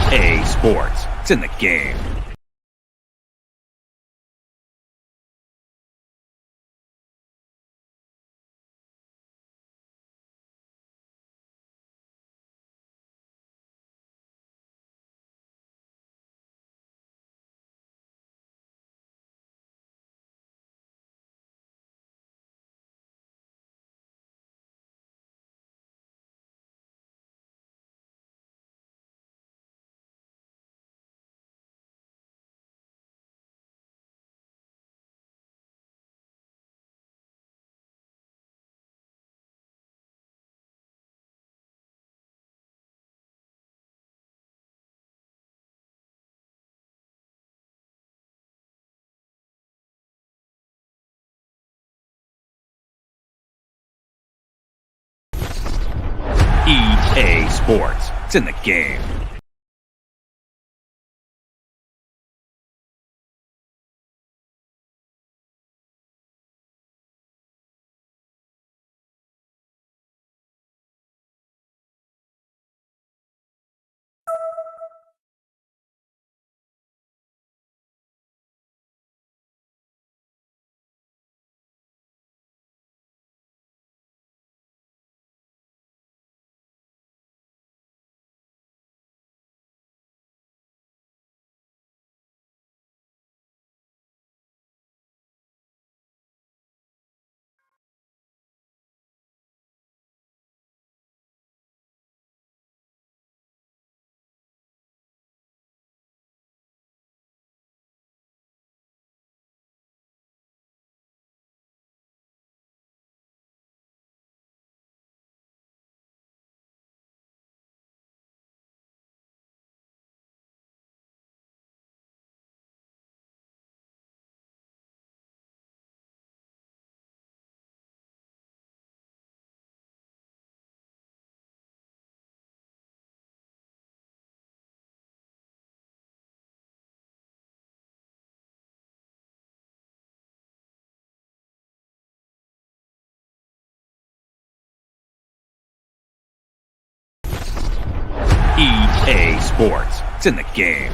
EA Sports. It's in the game. EA Sports. It's in the game. EA Sports. It's in the game.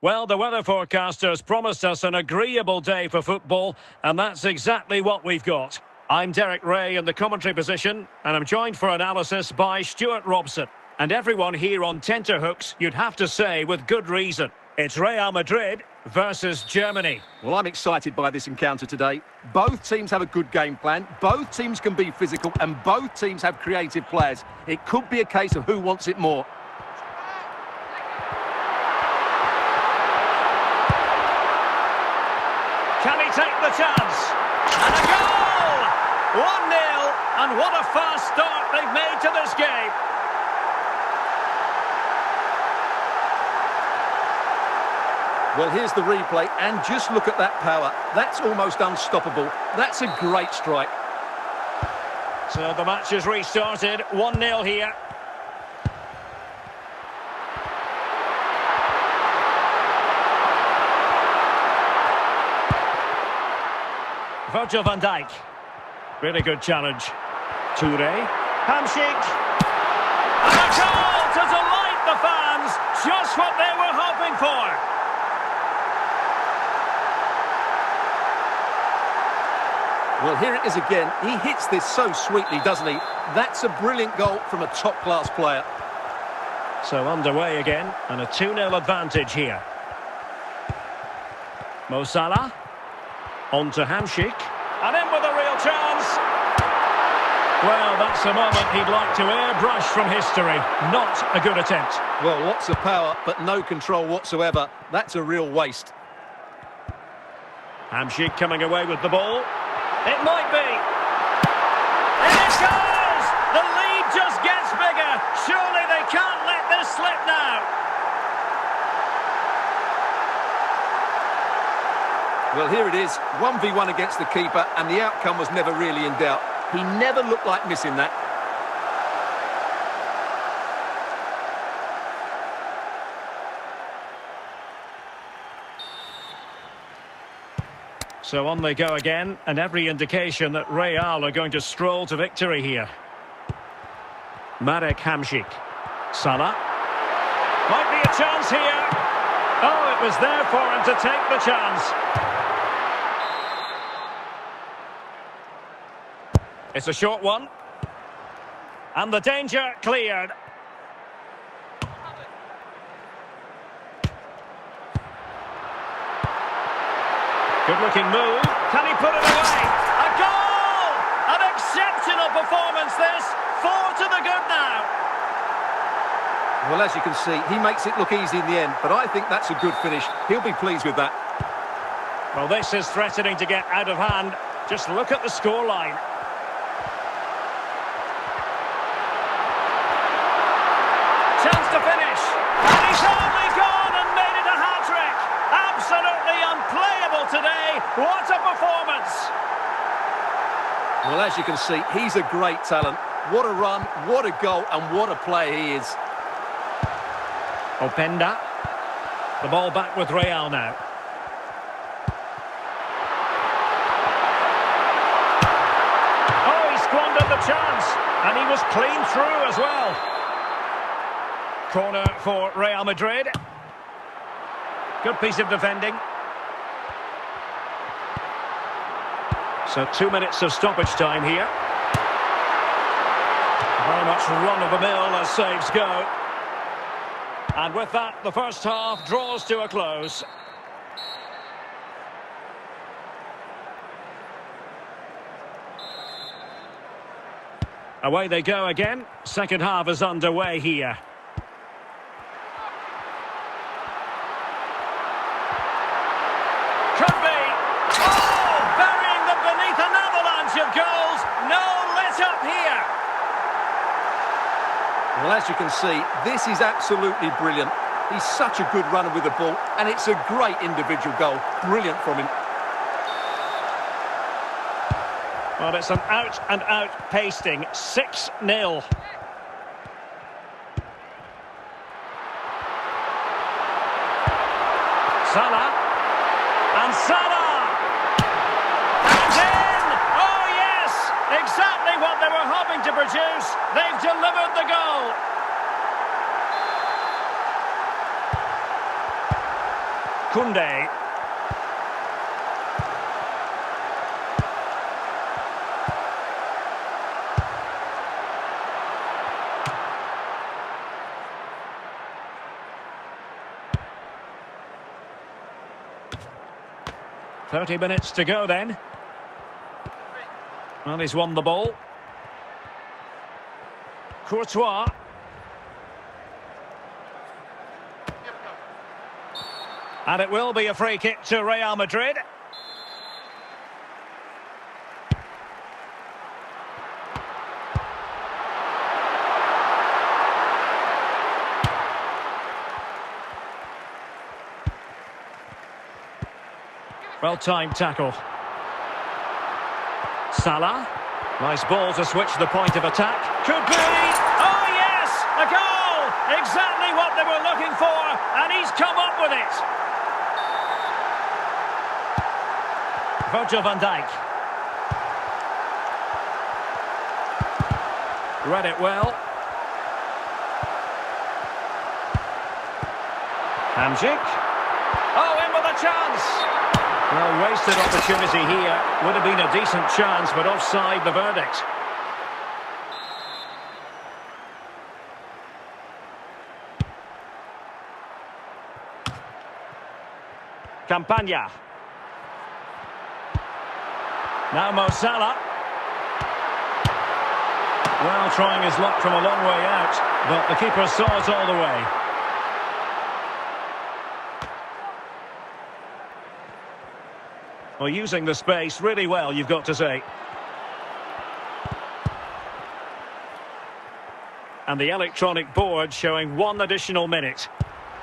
Well, the weather forecasters promised us an agreeable day for football, and that's exactly what we've got. I'm Derek Ray in the commentary position, and I'm joined for analysis by Stuart Robson. And everyone here on tenterhooks, you'd have to say with good reason. It's Real Madrid versus Germany. Well, I'm excited by this encounter today. Both teams have a good game plan, both teams can be physical, and both teams have creative players. It could be a case of who wants it more. Can he take the chance? And a goal! 1-0, and what a fast start they've made to this game. Well, here's the replay, and just look at that power. That's almost unstoppable. That's a great strike. So the match is restarted, 1-0 here. Virgil van Dijk. Really good challenge. Touré. Hamsik. And a goal to delight the fans. Just what they were hoping for. Well, here it is again. He hits this so sweetly, doesn't he? That's a brilliant goal from a top-class player. So underway again, and a 2-0 advantage here. Mo Salah. On to Hamsik. And in with a real chance. Well, that's a moment he'd like to airbrush from history. Not a good attempt. Well, lots of power, but no control whatsoever. That's a real waste. Hamsik coming away with the ball. It might be. And it goes! The lead just gets bigger. Surely they can't let this slip now. Well, here it is, 1v1 against the keeper, and the outcome was never really in doubt. He never looked like missing that. So on they go again, and every indication that Real are going to stroll to victory here. Marek Hamsik. Salah. Might be a chance here. Oh, it was there for him to take the chance. It's a short one. And the danger cleared. Good-looking move. Can he put it away? A goal! An exceptional performance, this. 4 to the good now. Well, as you can see, he makes it look easy in the end, but I think that's a good finish. He'll be pleased with that. Well, this is threatening to get out of hand. Just look at the scoreline. Chance to finish. And he's only gone and made it a hat-trick. Absolutely unplayable today. What a performance. Well, as you can see, he's a great talent. What a run, what a goal, and what a player he is. Openda. The ball back with Real now. Oh, he squandered the chance. And he was clean through as well. Corner for Real Madrid. Good piece of defending. So 2 minutes of stoppage time here. Very much run-of-the-mill as saves go. And with that, the first half draws to a close. Away they go again. Second half is underway here. Could be. Oh, burying them beneath an avalanche of goals. No let up here. Well, as you can see, this is absolutely brilliant. He's such a good runner with the ball, and it's a great individual goal. Brilliant from him. Well, it's an out-and-out pasting. 6-0. Salah. And Salah! And in! Oh, yes! Exactly what they were hoping to produce. They've delivered the goal. Koundé. "30 minutes to go then. Well, he's won the ball. Courtois. And it will be a free kick to Real Madrid. Well-timed tackle. Salah. Nice ball to switch the point of attack. Could be! Oh yes! A goal! Exactly what they were looking for, and he's come up with it. Virgil van Dijk. Read it well. Hamsik. Oh, in with a chance! Well, wasted opportunity here. Would have been a decent chance, but offside the verdict. Campagna. Now Mo Salah. Well, trying his luck from a long way out, but the keeper saw it all the way. Well, using the space really well, you've got to say. And the electronic board showing 1 additional minute.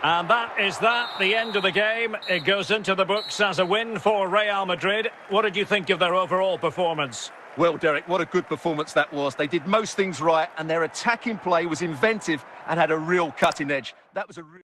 And that is the end of the game. It goes into the books as a win for Real Madrid. What did you think of their overall performance? Well, Derek, what a good performance that was. They did most things right, and their attacking play was inventive and had a real cutting edge. That was a real...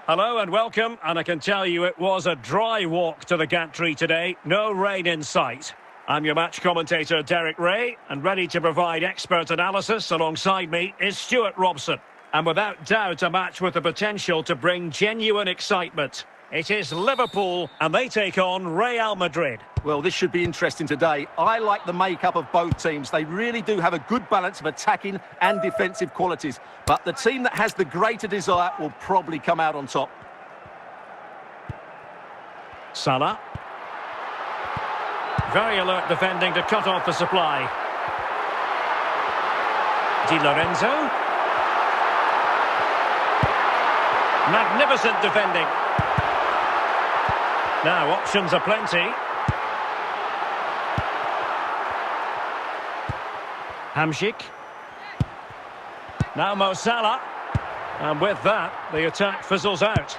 Hello and welcome, and I can tell you it was a dry walk to the gantry today. No rain in sight. I'm your match commentator, Derek Ray, and ready to provide expert analysis alongside me is Stuart Robson. And without doubt, a match with the potential to bring genuine excitement. It is Liverpool, and they take on Real Madrid. Well, this should be interesting today. I like the makeup of both teams. They really do have a good balance of attacking and defensive qualities. But the team that has the greater desire will probably come out on top. Salah. Very alert defending to cut off the supply. Di Lorenzo. Magnificent defending. Now, options are plenty. Hamsik. Now Mo Salah. And with that, the attack fizzles out.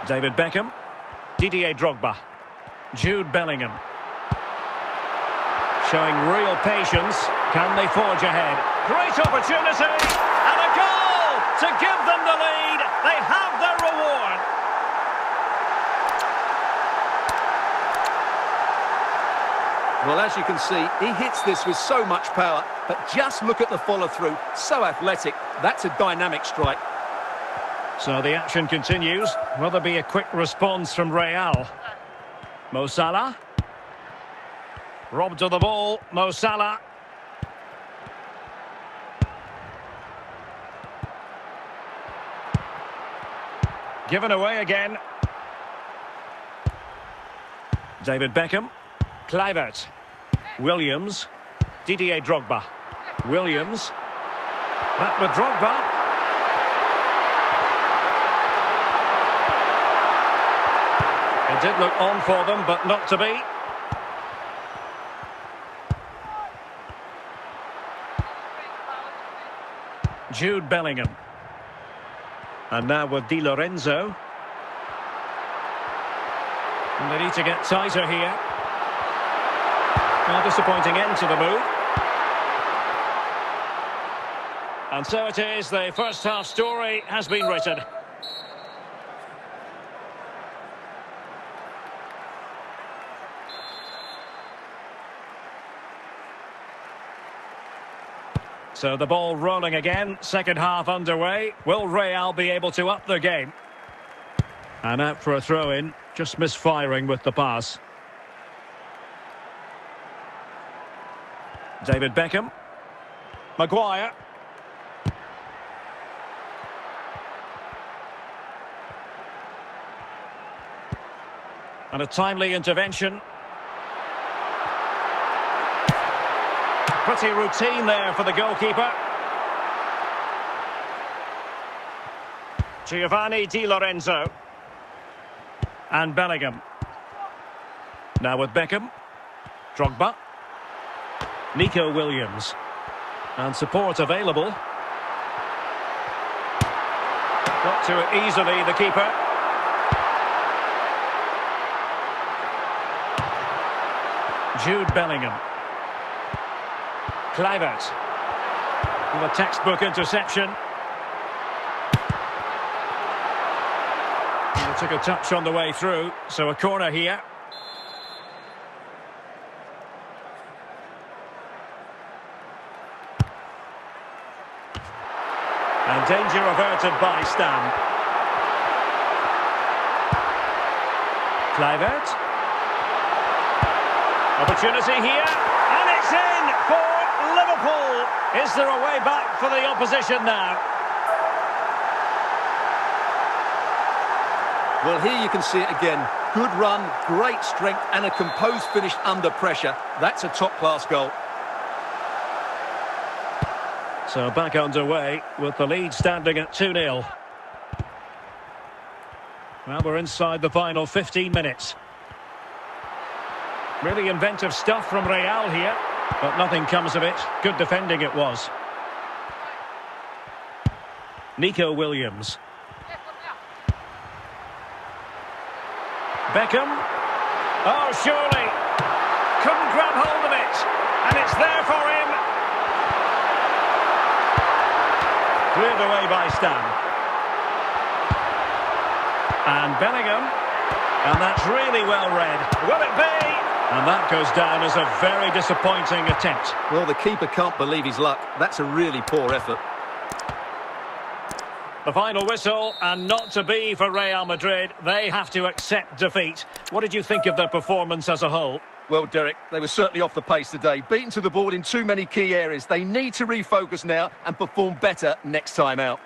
David Beckham. Didier Drogba. Jude Bellingham. Showing real patience. Can they forge ahead? Great opportunity! And a goal to give them the lead. They have their reward. Well, as you can see, he hits this with so much power, but just look at the follow-through. So athletic. That's a dynamic strike. So the action continues. Will there be a quick response from Real? Mo Salah. Robbed of the ball, Mo Salah. Given away again. David Beckham. Kluivert. Williams. Didier Drogba. Williams. Back with Drogba. It did look on for them, but not to be. Jude Bellingham. And now with Di Lorenzo. And they need to get tighter here. A disappointing end to the move. And so it is, the first half story has been written. So the ball rolling again, second half underway. Will Real be able to up their game? And out for a throw-in, just misfiring with the pass. David Beckham. Maguire. And a timely intervention. Pretty routine there for the goalkeeper. Giovanni Di Lorenzo. And Bellingham. Now with Beckham. Drogba. Nico Williams. And support available. Got to it easily, the keeper. Jude Bellingham. Kluivert. With a textbook interception. And took a touch on the way through, so a corner here. And danger averted by Stam. Kluivert. Opportunity here, and it's in for Liverpool. Is there a way back for the opposition now? Well, here you can see it again. Good run, great strength, and a composed finish under pressure. That's a top-class goal. So back underway with the lead standing at 2-0. Well, we're inside the final 15 minutes. Really inventive stuff from Real here, but nothing comes of it. Good defending it was. Nico Williams. Beckham. Oh, surely. couldn't grab hold of it. And it's there for him. Cleared away by Stam. And Bellingham. And that's really well read. Will it be? And that goes down as a very disappointing attempt. Well, the keeper can't believe his luck. That's a really poor effort. The final whistle, and not to be for Real Madrid. They have to accept defeat. What did you think of their performance as a whole? Well, Derek, they were certainly off the pace today. Beaten to the ball in too many key areas. They need to refocus now and perform better next time out.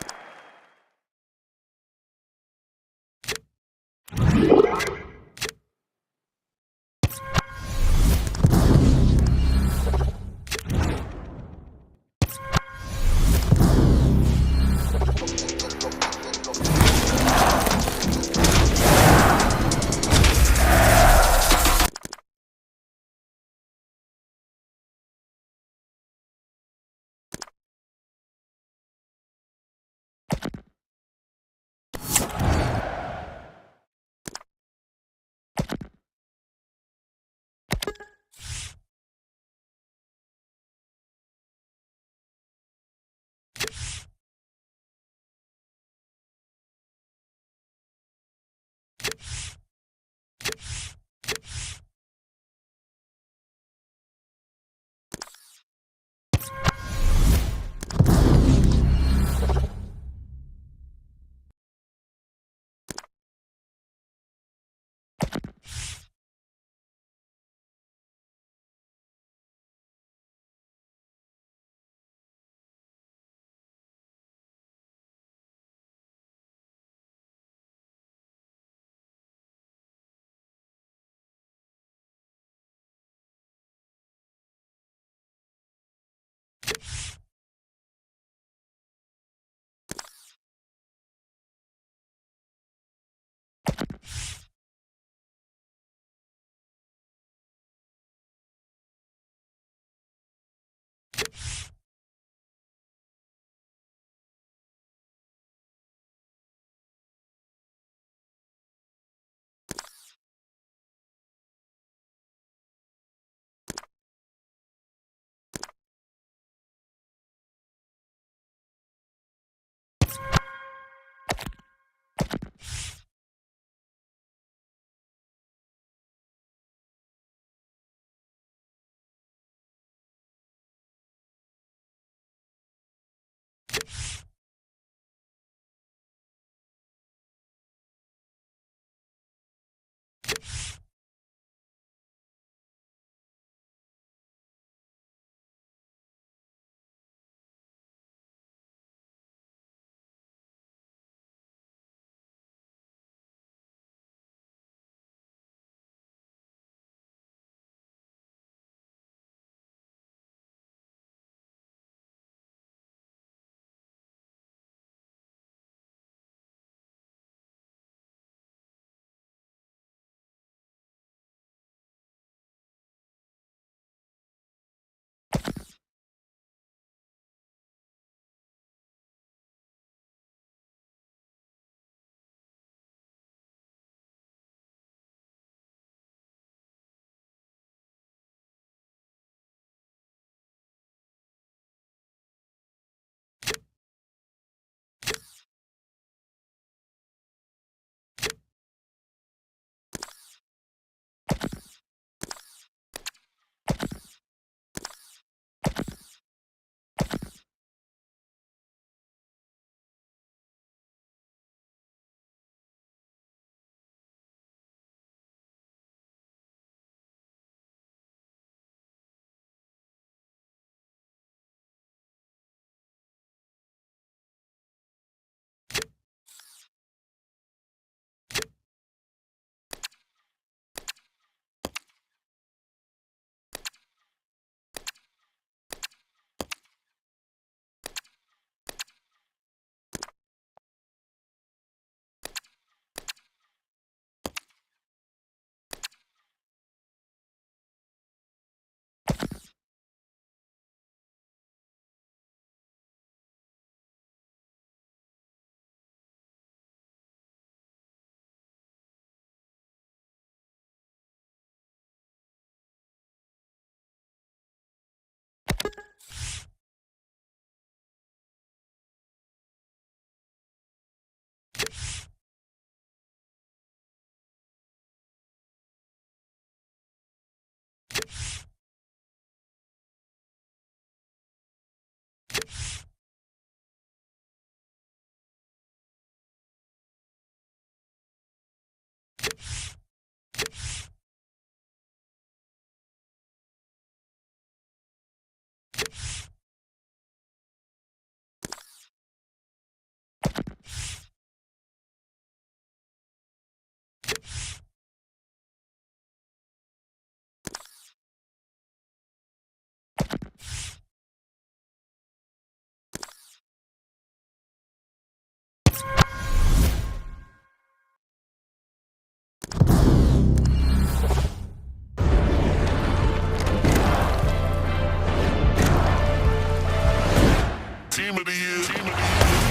Team of the year. Team of the year.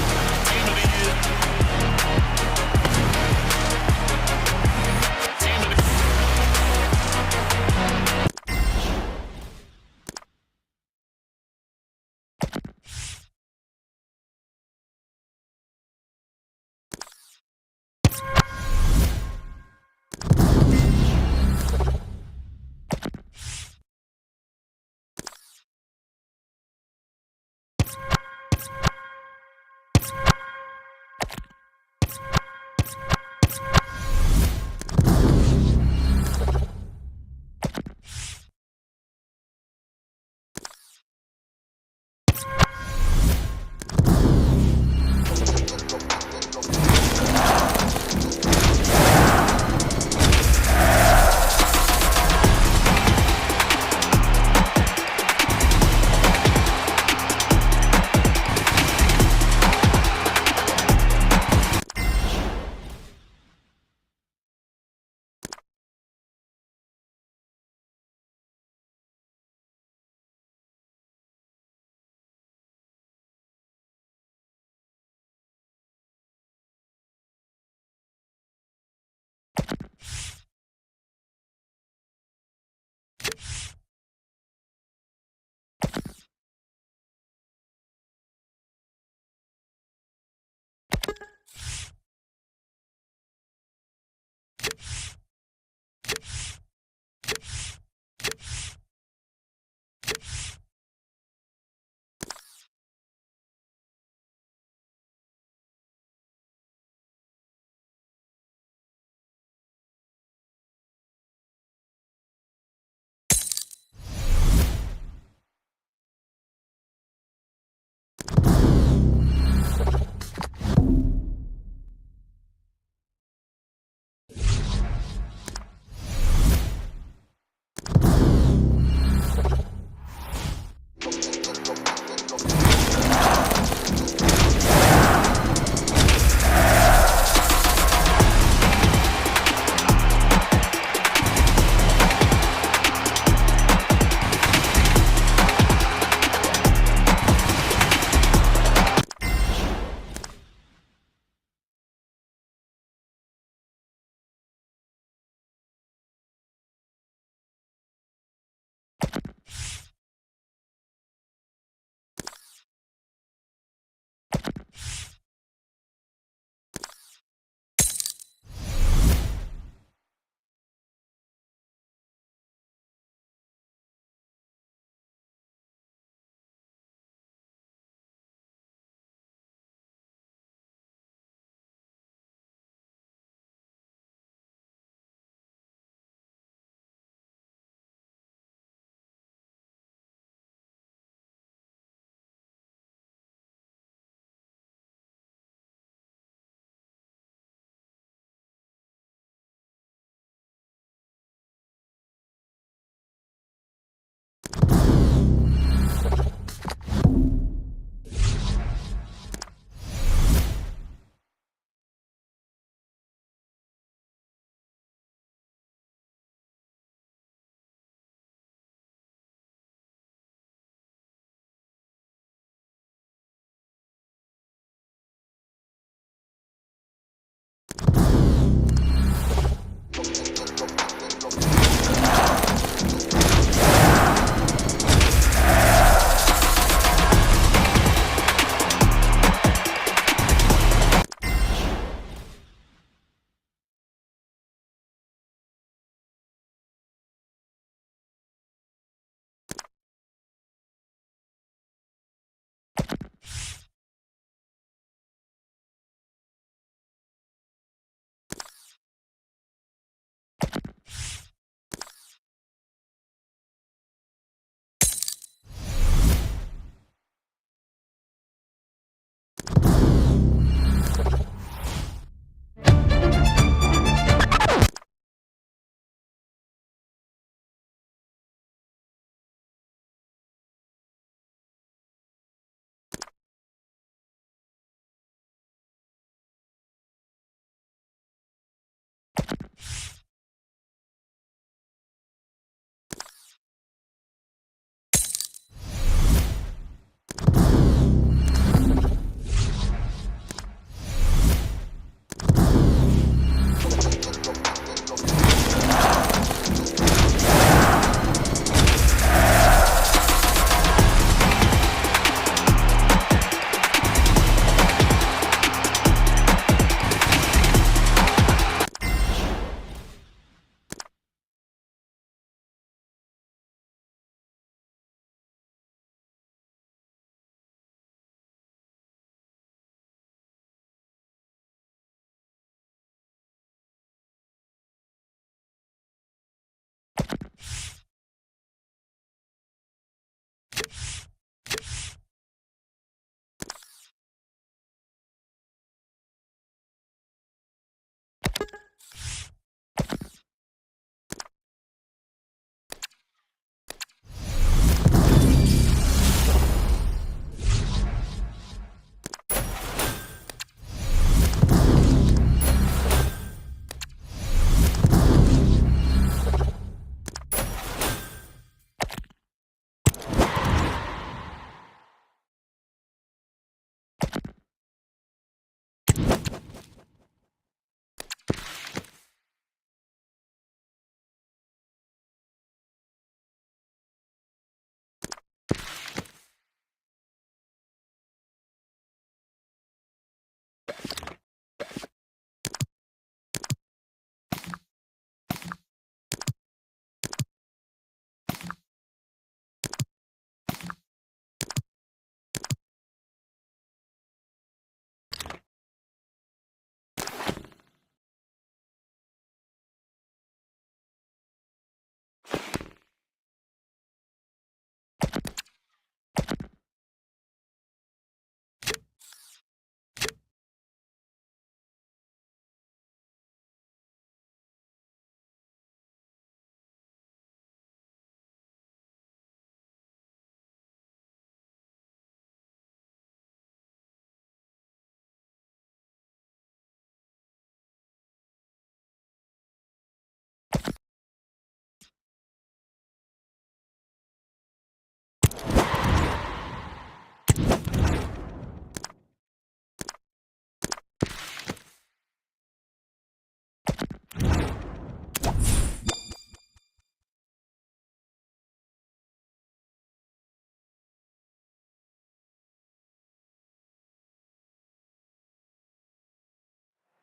Team of the year. Team of the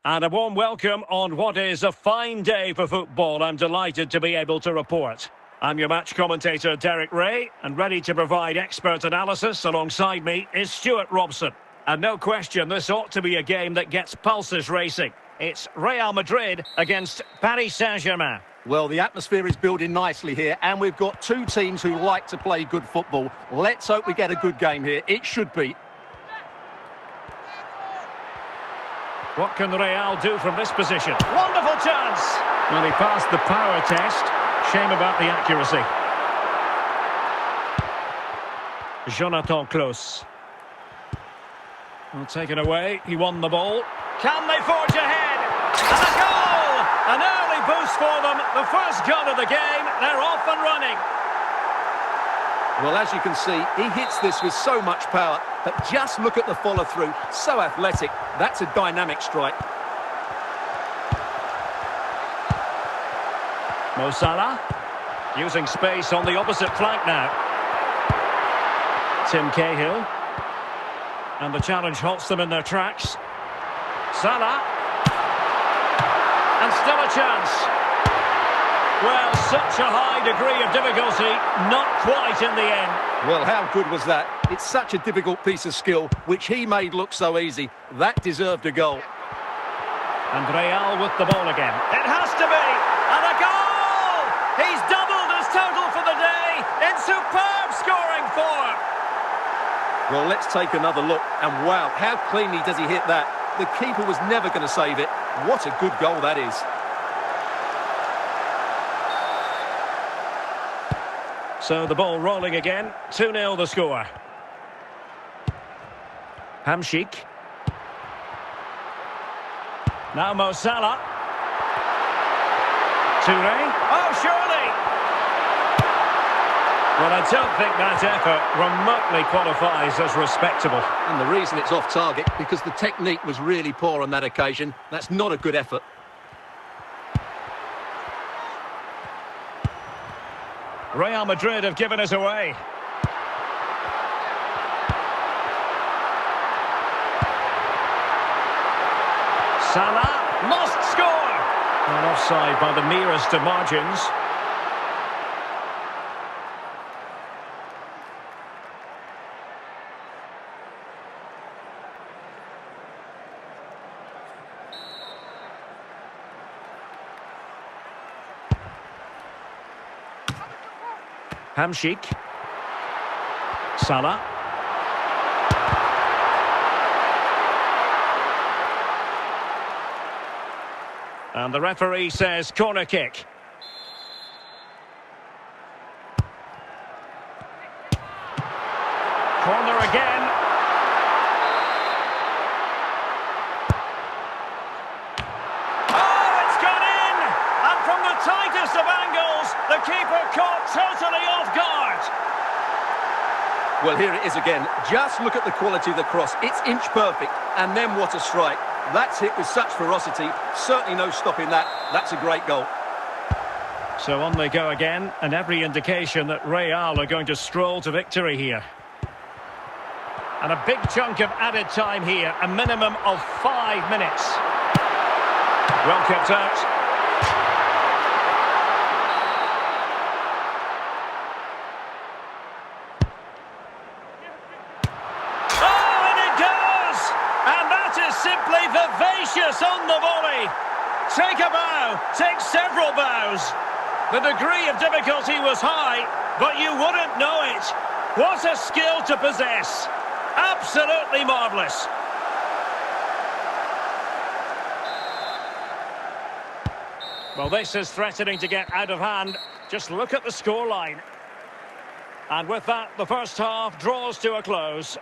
And a warm welcome on what is a fine day for football. I'm delighted to be able to report. I'm your match commentator, Derek Ray, and ready to provide expert analysis alongside me is Stuart Robson. And no question, this ought to be a game that gets pulses racing. It's Real Madrid against Paris Saint-Germain. Well, the atmosphere is building nicely here, and we've got two teams who like to play good football. Let's hope we get a good game here. It should be. What can Real do from this position? Wonderful chance! Well, he passed the power test. Shame about the accuracy. Jonathan Klaus. Well, taken away. He won the ball. Can they forge ahead? And a goal! An early boost for them. The first goal of the game. They're off and running. Well, as you can see, he hits this with so much power, but just look at the follow-through. So athletic. That's a dynamic strike. Mo Salah, using space on the opposite flank now. Tim Cahill. And the challenge halts them in their tracks. Salah. And still a chance. Well, such a high degree of difficulty, not quite in the end. Well, how good was that? It's such a difficult piece of skill, which he made look so easy. That deserved a goal. And Real with the ball again. It has to be! And a goal! He's doubled his total for the day in superb scoring form. Well, let's take another look. And wow, how cleanly does he hit that? The keeper was never going to save it. What a good goal that is. So the ball rolling again. 2-0 the score. Hamšík. Now Mo Salah. Touré. Oh, surely! Well, I don't think that effort remotely qualifies as respectable. And the reason it's off target, because the technique was really poor on that occasion. That's not a good effort. Real Madrid have given us away. Salah must score. Well, offside by the merest of margins. Hamšík. Salah. And the referee says corner kick. Corner again. Oh, it's gone in! And from the tightest of angles, the keeper caught totally off guard. Well, here it is again. Just look at the quality of the cross. It's inch perfect. And then what a strike. That's hit with such ferocity. Certainly no stopping that. That's a great goal. So on they go again, and every indication that Real are going to stroll to victory here. And a big chunk of added time here, a minimum of 5 minutes. Well kept out. Simply vivacious on the volley. Take a bow, take several bows. The degree of difficulty was high, but you wouldn't know it. What a skill to possess. Absolutely marvellous. Well, this is threatening to get out of hand. Just look at the scoreline. And with that, the first half draws to a close.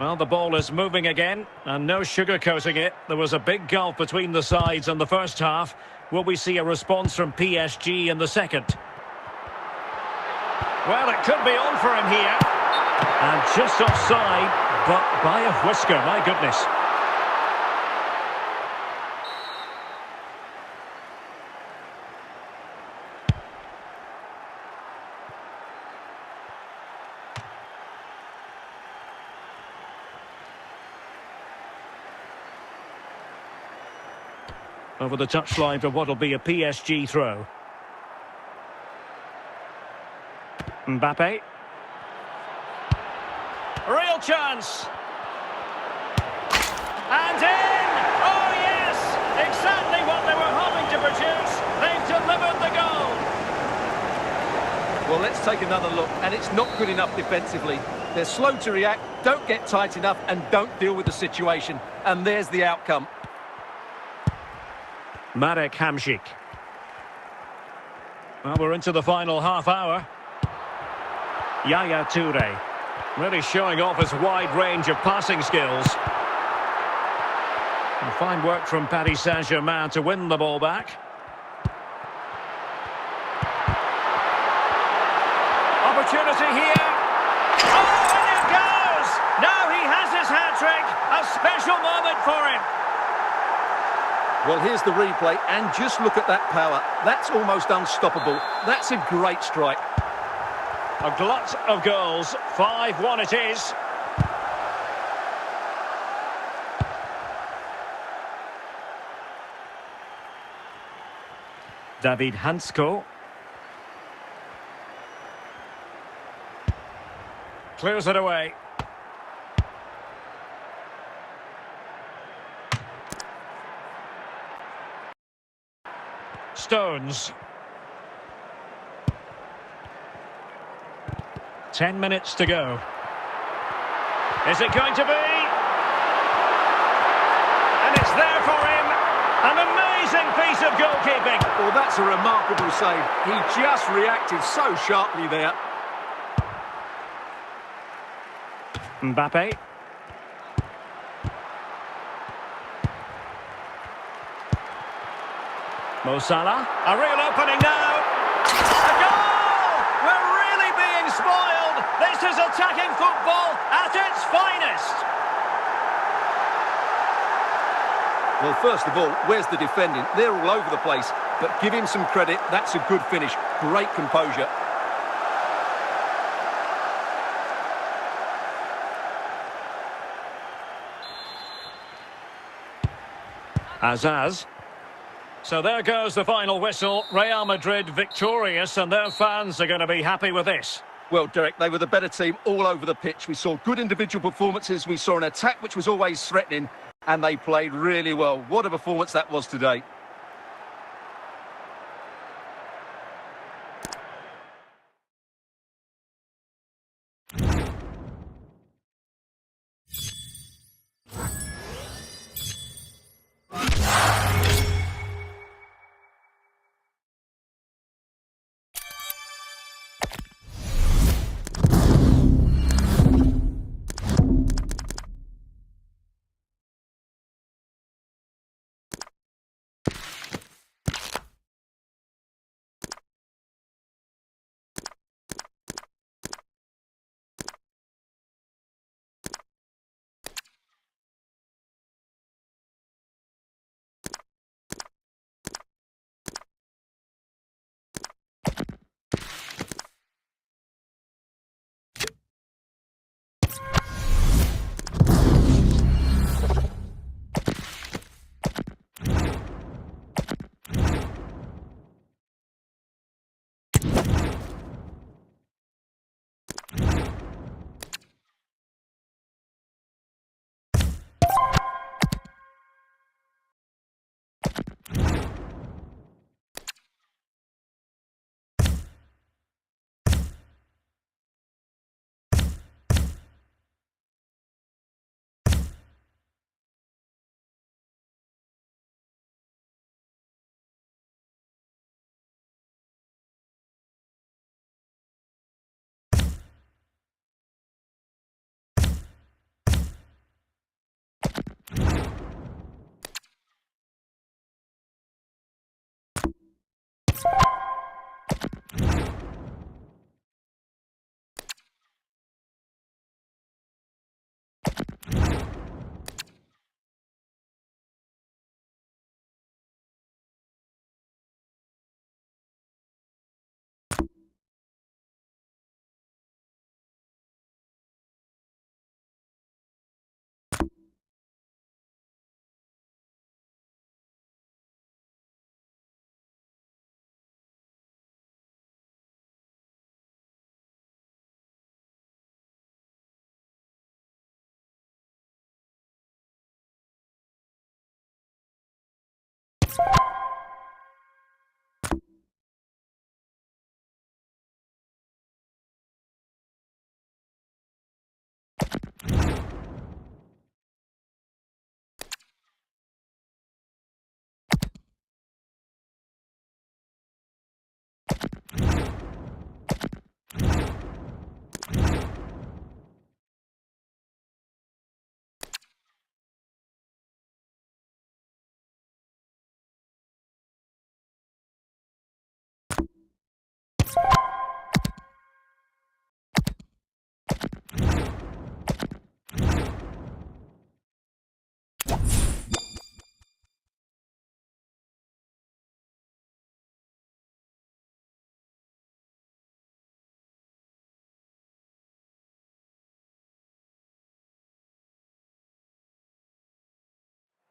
Well, the ball is moving again, and no sugarcoating it. There was a big gulf between the sides in the first half. Will we see a response from PSG in the second? Well, it could be on for him here. And just offside, but by a whisker, my goodness. Over the touchline for what will be a PSG throw. Mbappe. Real chance. And in! Oh yes! Exactly what they were hoping to produce. They've delivered the goal. Well, let's take another look, and it's not good enough defensively. They're slow to react, don't get tight enough, and don't deal with the situation. And there's the outcome. Marek Hamšík. Well, we're into the final half hour. Yaya Toure. Really showing off his wide range of passing skills. And fine work from Paris Saint-Germain to win the ball back. Opportunity here. Oh, and it goes! Now he has his hat-trick. A special moment for him. Well, here's the replay, and just look at that power. That's almost unstoppable. That's a great strike. A glut of goals. 5-1 it is. David Hansko. Clears it away. Stones. 10 minutes to go. Is it going to be? And it's there for him. An amazing piece of goalkeeping. Well, that's a remarkable save. He just reacted so sharply there. Mbappe. Mo Salah. A real opening now. A goal! We're really being spoiled. This is attacking football at its finest. Well, first of all, where's the defending? They're all over the place. But give him some credit. That's a good finish. Great composure. Azaz. So there goes the final whistle. Real Madrid victorious, and their fans are going to be happy with this. Well, Derek, they were the better team all over the pitch. We saw good individual performances. We saw an attack which was always threatening, and they played really well. What a performance that was today.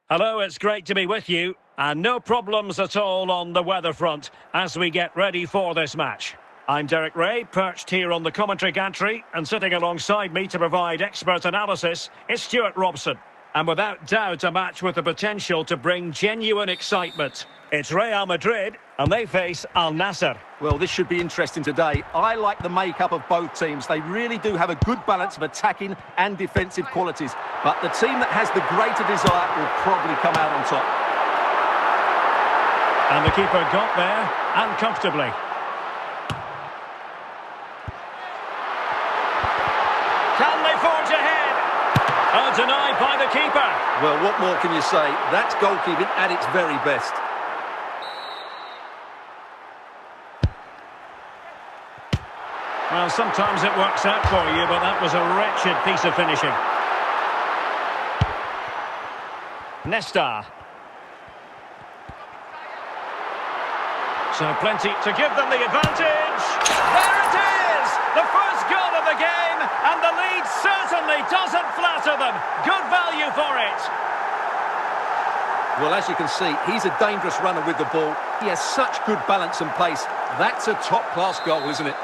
Hello, it's great to be with you. And no problems at all on the weather front as we get ready for this match. I'm Derek Ray, perched here on the commentary gantry, and sitting alongside me to provide expert analysis is Stuart Robson. And without doubt, a match with the potential to bring genuine excitement. It's Real Madrid, and they face Al Nassr. Well, this should be interesting today. I like the makeup of both teams. They really do have a good balance of attacking and defensive qualities. But the team that has the greater desire will probably come out on top. And the keeper got there, and comfortably. Can they forge ahead? Oh, denied by the keeper. Well, what more can you say? That's goalkeeping at its very best. Well, sometimes it works out for you, but that was a wretched piece of finishing. Nesta. So plenty to give them the advantage. There it is! The first goal of the game, and the lead certainly doesn't flatter them. Good value for it. Well, as you can see, he's a dangerous runner with the ball. He has such good balance and pace. That's a top-class goal, isn't it?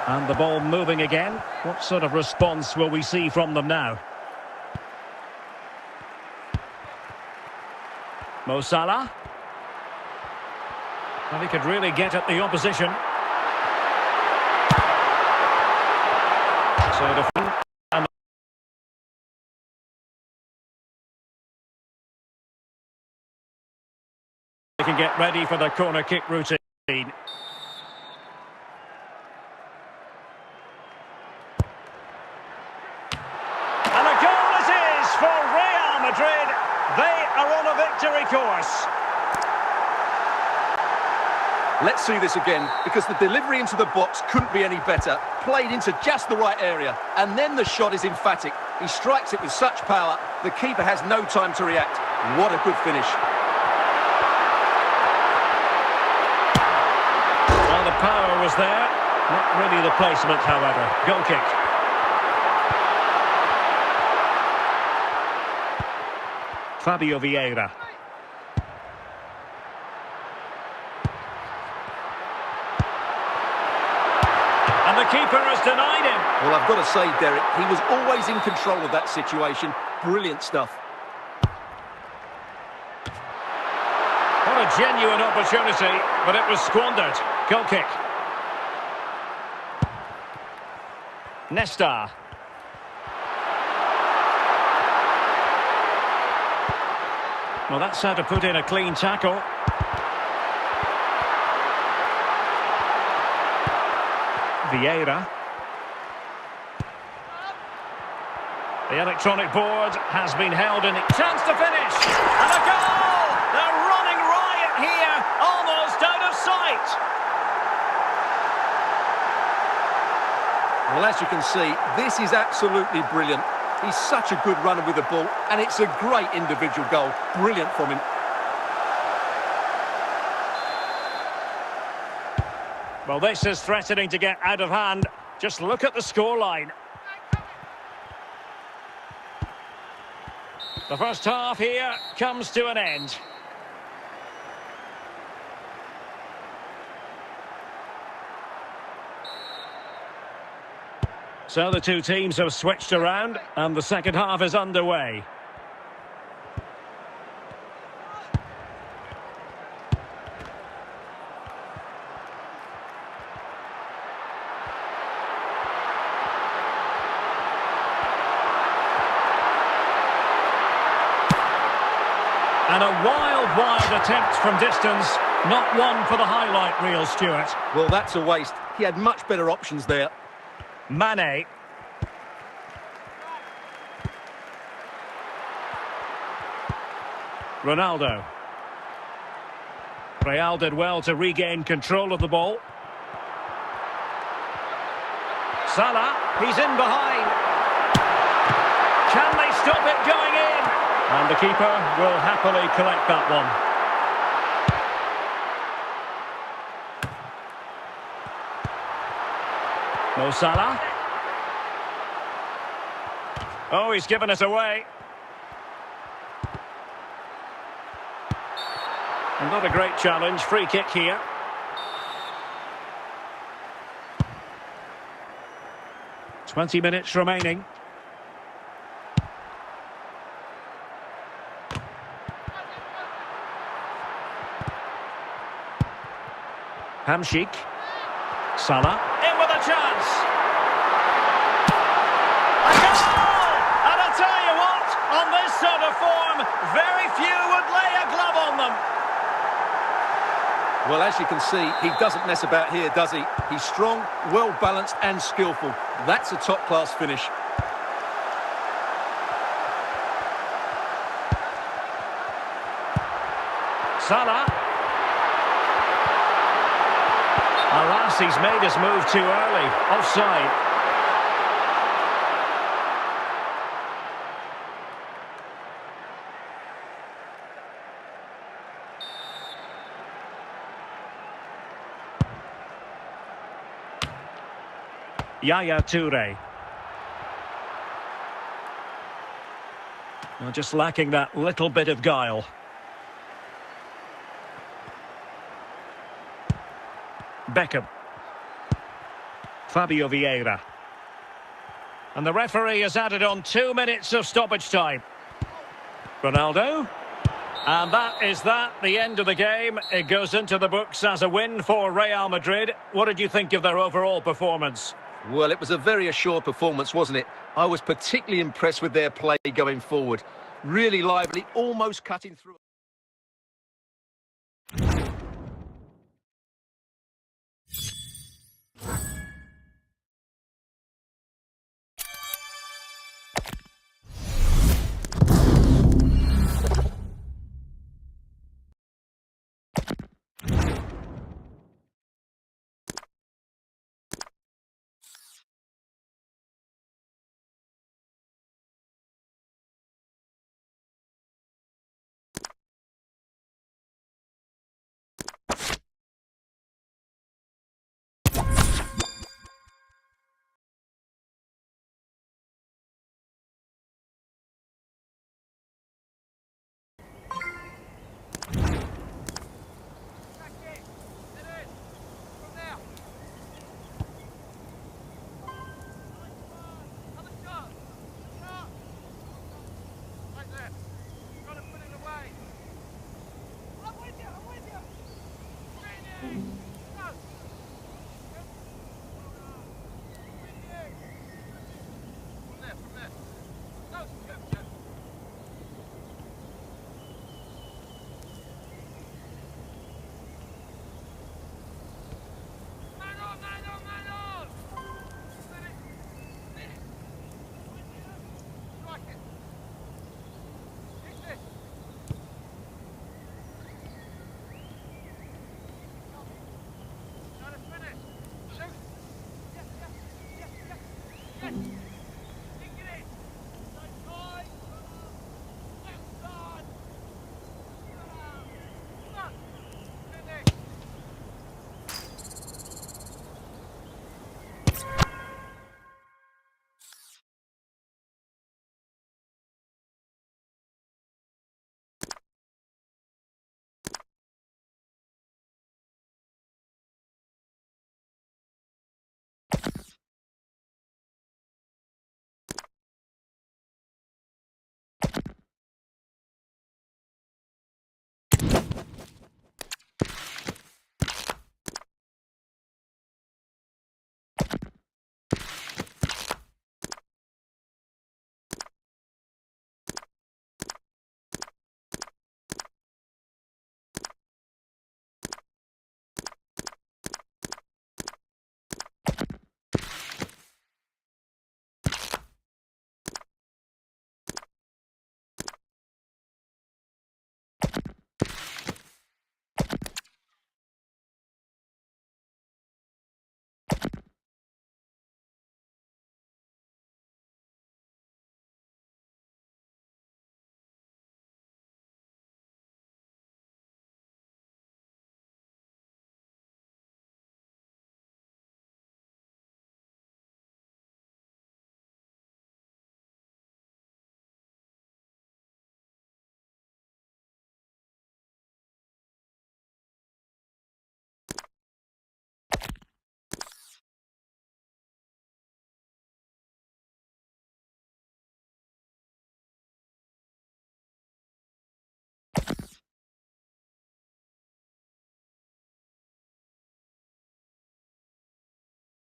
And the ball moving again. What sort of response will we see from them now? Mo Salah. Well, he could really get at the opposition. So and they can get ready for the corner kick routine. Madrid, they are on a victory course. Let's see this again, because the delivery into the box couldn't be any better. Played into just the right area, and then the shot is emphatic. He strikes it with such power, the keeper has no time to react. What a good finish. Well, the power was there. Not really the placement, however. Goal kick. Fabio Vieira. And the keeper has denied him. Well, I've got to say, Derek, he was always in control of that situation. Brilliant stuff. What a genuine opportunity, but it was squandered. Goal kick. Nesta. Well, that's how to put in a clean tackle. Vieira. The electronic board has been held in. Chance to finish. And a goal! They're running riot here, almost out of sight. Well, as you can see, this is absolutely brilliant. He's such a good runner with the ball, and it's a great individual goal. Brilliant from him. Well, this is threatening to get out of hand. Just look at the scoreline. The first half here comes to an end. So the two teams have switched around, and the second half is underway. And a wild attempt from distance. Not one for the highlight reel, Stuart. Well, that's a waste. He had much better options there. Mane. Ronaldo. Real did well to regain control of the ball. Salah, he's in behind. Can they stop it going in? And the keeper will happily collect that one. Mo Salah. Oh, he's given it away. And not a great challenge. Free kick here. "20 minutes remaining. Hamsik. Salah. In with a chance. A goal! And I tell you what, on this sort of form, very few would lay a glove on them. Well, as you can see, he doesn't mess about here, does he? He's strong, well-balanced and skillful. That's a top-class finish. Salah. Alas, he's made his move too early. Offside. Yaya Toure. Well, just lacking that little bit of guile. Beckham. Fabio Vieira. And the referee has added on 2 minutes of stoppage time. Ronaldo. And that is the end of the game. It goes into the books as a win for Real Madrid. What did you think of their overall performance? Well, it was a very assured performance, wasn't it? I was particularly impressed with their play going forward. Really lively, almost cutting through.